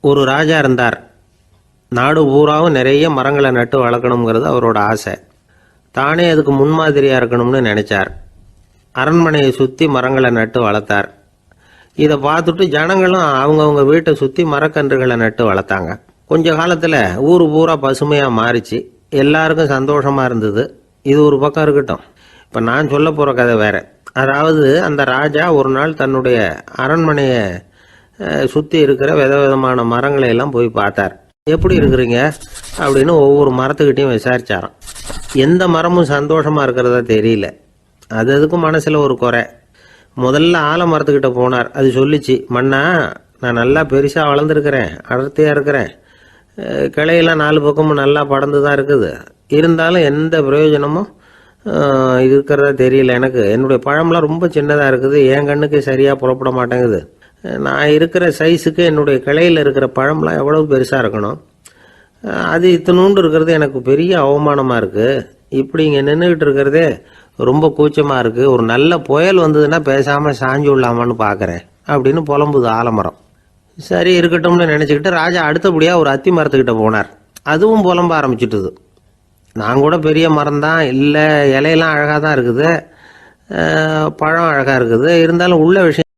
ஒரு ராஜா இருந்தார். நாடு பூராவும் நிறைய மரங்களை நட்டு வளர்க்கணுங்கிறது அவரோட ஆசை. தானே அதுக்கு முன்மாதிரியாக இருக்கணும்னு நினைச்சார். அரண்மனையை சுற்றி மரங்களை நட்டு வளர்த்தார். இதை பார்த்துட்டு ஜனங்களும் அவங்கவுங்க வீட்டை சுற்றி மரக்கன்றுகளை நட்டு வளர்த்தாங்க. கொஞ்ச காலத்தில் ஊர் பூரா பசுமையாக மாறிச்சு. எல்லாருக்கும் சந்தோஷமாக இருந்தது. இது ஒரு பக்கம் இருக்கட்டும். இப்போ நான் சொல்ல போகிற கதை வேற. அதாவது அந்த ராஜா ஒரு நாள் தன்னுடைய அரண்மனையை சுற்றி இருக்கிற விதவிதமான மரங்களை எல்லாம் போய் பார்த்தார். எப்படி இருக்கிறீங்க அப்படின்னு ஒவ்வொரு மரத்துக்கிட்டையும் விசாரிச்சாராம். எந்த மரமும் சந்தோஷமாக இருக்கிறதா தெரியல. அது அதுக்கும் மனசில் ஒரு குறை. முதல்ல ஆலமரத்துக்கிட்ட போனார். அது சொல்லிச்சு, மண்ணா, நான் நல்லா பெருசாக வளர்ந்துருக்கிறேன், அடர்த்தியாக இருக்கிறேன், கிளையெல்லாம் 4 பக்கமும் நல்லா படர்ந்து தான் இருக்குது. இருந்தாலும் எந்த பிரயோஜனமும் இருக்கிறதா தெரியல. எனக்கு என்னுடைய பழம்லாம் ரொம்ப சின்னதாக இருக்குது. என் கண்ணுக்கு சரியாக புறப்பட மாட்டேங்குது. நான் இருக்கிற சைஸுக்கு என்னுடைய கிளையில் இருக்கிற பழம்லாம் எவ்வளவு பெருசாக இருக்கணும். அது இத்தினூண்டு இருக்கிறது எனக்கு பெரிய அவமானமாக இருக்குது. இப்படி இங்கே நின்றுக்கிட்டு இருக்கிறதே ரொம்ப கூச்சமாக இருக்குது. ஒரு நல்ல புயல் வந்ததுன்னா பேசாமல் சாஞ்சு விடலாமான்னு பார்க்குறேன் அப்படின்னு புலம்புது ஆலமரம். சரி இருக்கட்டும்னு நினச்சிக்கிட்டு ராஜா அடுத்தபடியாக ஒரு அத்தி மரத்துக்கிட்ட போனார். அதுவும் புலம்ப ஆரம்பிச்சிட்டுது. நான் கூட பெரிய மரம் தான், இல்லை இலையெல்லாம் அழகாக தான் இருக்குது, பழம் அழகாக இருக்குது, இருந்தாலும் உள்ள விஷயம்